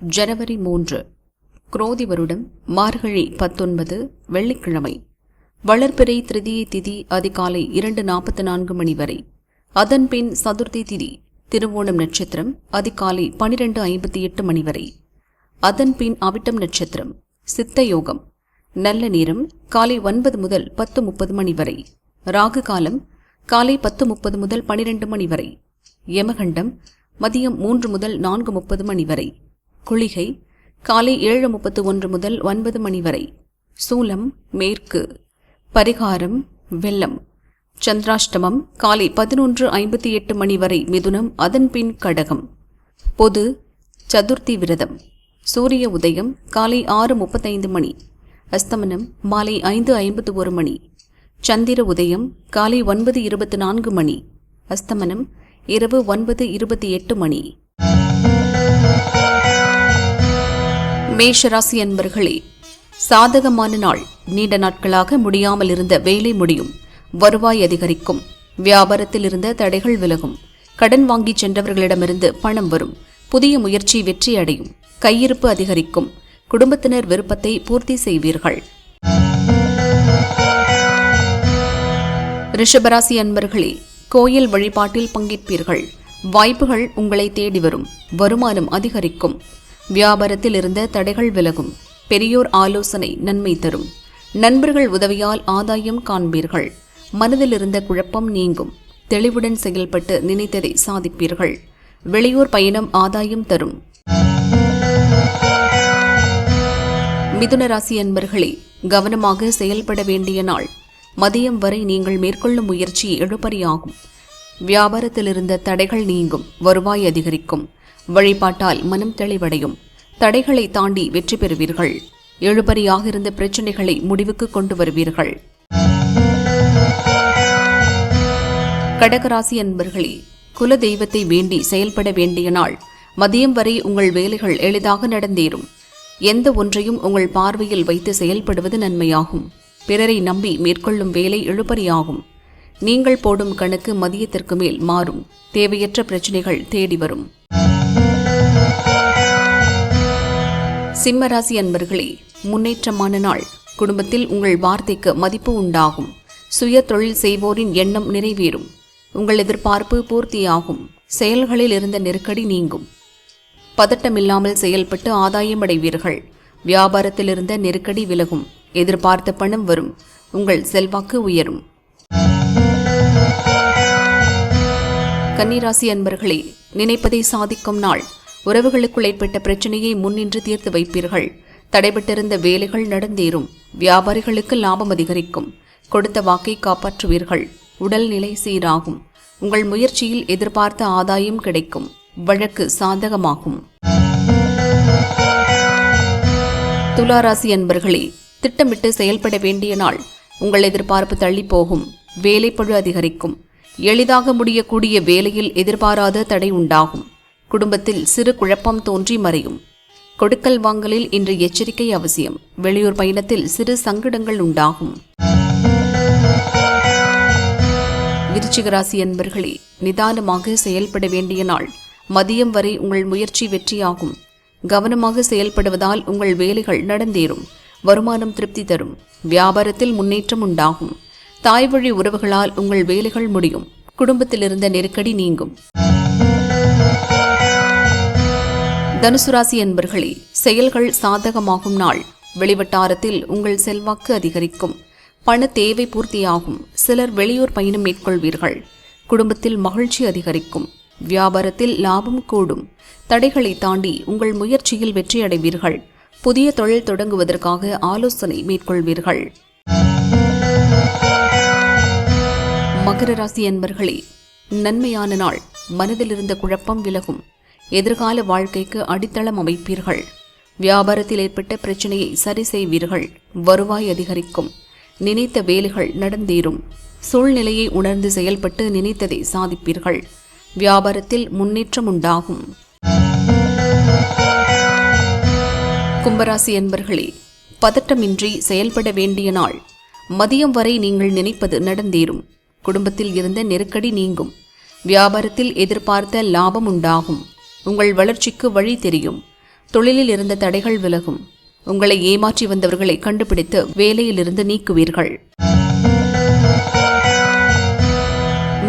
ஜனவரி 3 குரோதி வருடம் மார்கழி 19 வெள்ளிக்கிழமை. வளர்பிறை திருதியை திதி அதிகாலை 2:44 மணி வரை. அதன்பின் சதுர்த்தி திதி திருவோணம் நட்சத்திரம் அதிகாலை 12:58 மணி வரை. அதன்பின் அவிட்டம் நட்சத்திரம். சித்த யோகம். நல்ல நேரம் காலை 9 முதல் 10:30 மணி வரை. ராகு காலம் காலை 10:30 முதல் 12 மணி வரை. யமகண்டம் மதியம் 3 முதல் 4:30 மணி வரை. குளிகை காலை 7:31 முதல் 9 மணி வரை. சூலம் மேற்கு. பரிகாரம் வெள்ளம். சந்திராஷ்டமம் காலை 11:58 மணி வரை மிதுனம், அதன்பின் கடகம். பொது சதுர்த்தி விரதம். சூரிய உதயம் காலை 6:35 மணி. அஸ்தமனம் மாலை 5:51 மணி. சந்திர உதயம் காலை 9:24 மணி. அஸ்தமனம் இரவு 9:28 மணி. மேஷராசி அன்பர்களே, சாதகமான நாள். நீண்ட நாட்களாக முடியாமல் இருந்த வேலை முடியும். வருவாய் அதிகரிக்கும். வியாபாரத்தில் இருந்த தடைகள் விலகும். கடன் வாங்கி சென்றவர்களிடமிருந்து பணம் வரும். புதிய முயற்சி வெற்றி அடையும். கையிருப்பு அதிகரிக்கும். குடும்பத்தினர் விருப்பத்தை பூர்த்தி செய்வீர்கள். ரிஷபராசி அன்பர்களே, கோயில் வழிபாட்டில் பங்கேற்பீர்கள். வாய்ப்புகள் உங்களை தேடி வரும். வருமானம் அதிகரிக்கும். வியாபாரத்தில் இருந்த தடைகள் விலகும். பெரியோர் ஆலோசனை நன்மை தரும். நண்பர்கள் உதவியால் ஆதாயம் காண்பீர்கள். மனதில் இருந்த குழப்பம் நீங்கும். தெளிவுடன் செயல்பட்டு நினைத்ததை சாதிப்பீர்கள். வெளியூர் பயணம் ஆதாயம் தரும். மிதுன ராசி அன்பர்களே, கவனமாக செயல்பட வேண்டிய நாள். மதியம் வரை நீங்கள் மேற்கொள்ளும் முயற்சி எழுபறியாகும். வியாபாரத்தில் இருந்த தடைகள் நீங்கும். வருவாய் அதிகரிக்கும். வழிபாட்டால் மனம் தெளிவடையும். தடைகளை தாண்டி வெற்றி பெறுவீர்கள். எழுபறியாக இருந்த பிரச்சனைகளை முடிவுக்கு கொண்டு வருவீர்கள். கடகராசி அன்பர்களே, குல தெய்வத்தை வேண்டி செயல்பட வேண்டிய நாள். மதியம் வரை உங்கள் வேலைகள் எளிதாக நடந்தேறும். எந்த ஒன்றையும் உங்கள் பார்வையில் வைத்து செயல்படுவது நன்மையாகும். பிறரை நம்பி மேற்கொள்ளும் வேலை எழுபறியாகும். நீங்கள் போடும் கணக்கு மதியத்திற்கு மேல் மாறும். தேவையற்ற பிரச்சனைகள் தேடி வரும். சிம்மராசி அன்பர்களே, முன்னேற்றமான நாள். குடும்பத்தில் உங்கள் வார்த்தைக்கு மதிப்பு உண்டாகும். சுய தொழில் செய்வோரின் எண்ணம் நிறைவேறும். உங்கள் எதிர்பார்ப்பு பூர்த்தியாகும். செயல்களில் இருந்த நெருக்கடி நீங்கும். பதட்டமில்லாமல் செயல்பட்டு ஆதாயம் அடைவீர்கள். வியாபாரத்தில் இருந்த நெருக்கடி விலகும். எதிர்பார்த்த பணம் வரும். உங்கள் செல்வாக்கு உயரும். கன்னிராசி அன்பர்களே, நினைப்பதை சாதிக்கும் நாள். உறவுகளுக்குள் ஏற்பட்ட பிரச்சனையை முன்னின்று தீர்த்து வைப்பீர்கள். தடைபட்டிருந்த வேலைகள் நடந்தேறும். வியாபாரிகளுக்கு லாபம் அதிகரிக்கும். கொடுத்த வாக்கை காப்பாற்றுவீர்கள். உடல்நிலை சீராகும். உங்கள் முயற்சியில் எதிர்பார்த்த ஆதாயம் கிடைக்கும். வழக்கு சாதகமாகும். துளாராசி அன்பர்களே, திட்டமிட்டு செயல்பட வேண்டிய நாள். உங்கள் எதிர்பார்ப்பு தள்ளி போகும். வேலைப்பழு அதிகரிக்கும். எளிதாக முடியக்கூடிய வேலையில் எதிர்பாராத தடை உண்டாகும். குடும்பத்தில் சிறு குழப்பம் தோன்றி மறையும். கொடுக்கல் வாங்கலில் இன்று எச்சரிக்கை அவசியம். வெளியூர் பயணத்தில் சிறு சங்கடங்கள் உண்டாகும். விருச்சிகராசி அன்பர்களே, நிதானமாக செயல்பட வேண்டிய நாள். மதியம் வரை உங்கள் முயற்சி வெற்றியாகும். கவனமாக செயல்படுவதால் உங்கள் வேலைகள் நடந்தேறும். வருமானம் திருப்தி தரும். வியாபாரத்தில் முன்னேற்றம் உண்டாகும். தாய் வழி உறவுகளால் உங்கள் வேலைகள் முடியும். குடும்பத்தில் இருந்த நெருக்கடி நீங்கும். தனுசு ராசி அன்பர்களே, செயல்கள் சாதகமாகும் நாள். வெளிவட்டாரத்தில் உங்கள் செல்வாக்கு அதிகரிக்கும். பண தேவை பூர்த்தியாகும். சிலர் வெளியூர் பயணம் மேற்கொள்வீர்கள். குடும்பத்தில் மகிழ்ச்சி அதிகரிக்கும். வியாபாரத்தில் லாபம் கூடும். தடைகளை தாண்டி உங்கள் முயற்சியில் வெற்றியடைவீர்கள். புதிய தொழில் தொடங்குவதற்காக ஆலோசனை மேற்கொள்வீர்கள். மகர ராசி அன்பர்களே, நன்மையான நாள். மனதில் இருந்த குழப்பம் விலகும். எதிர்கால வாழ்க்கைக்கு அடித்தளம் அமைப்பீர்கள். வியாபாரத்தில் ஏற்பட்ட பிரச்சனையை சரி செய்வீர்கள். வருவாய் அதிகரிக்கும். நினைத்த வேலைகள் நடந்தேறும். சூழ்நிலையை உணர்ந்து செயல்பட்டு நினைத்ததை சாதிப்பீர்கள். வியாபாரத்தில் முன்னேற்றம் உண்டாகும். கும்பராசி அன்பர்களே, பதட்டமின்றி செயல்பட வேண்டிய நாள். மதியம் வரை நீங்கள் நினைப்பது நடந்தேறும். குடும்பத்தில் இருந்த நெருக்கடி நீங்கும். வியாபாரத்தில் எதிர்பார்த்த லாபம் உண்டாகும். உங்கள் வளர்ச்சிக்கு வழி தெரியும். தொழிலில் இருந்த தடைகள் விலகும். உங்களை ஏமாற்றி வந்தவர்களை கண்டுபிடித்து வேலையிலிருந்து நீக்குவீர்கள்.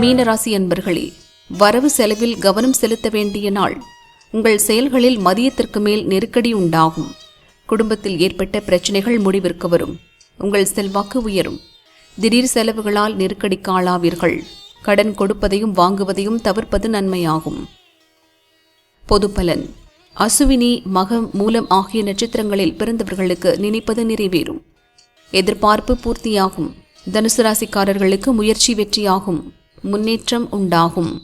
மீனராசி அன்பர்களே, வரவு செலவில் கவனம் செலுத்த வேண்டிய நாள். உங்கள் செயல்களில் மதியத்திற்கு மேல் நெருக்கடி உண்டாகும். குடும்பத்தில் ஏற்பட்ட பிரச்சனைகள் முடிவிற்கு வரும். உங்கள் செல்வாக்கு உயரும். திடீர் செலவுகளால் நெருக்கடிக்கு ஆளாவீர்கள். கடன் கொடுப்பதையும் வாங்குவதையும் தவிர்ப்பது நன்மையாகும். பொதுப்பலன். அசுவினி, மகம், மூலம் ஆகிய நட்சத்திரங்களில் பிறந்தவர்களுக்கு நினைப்பது நிறைவேறும். எதிர்பார்ப்பு பூர்த்தியாகும். தனுசு ராசிக்காரர்களுக்கு முயற்சி வெற்றியாகும். முன்னேற்றம் உண்டாகும்.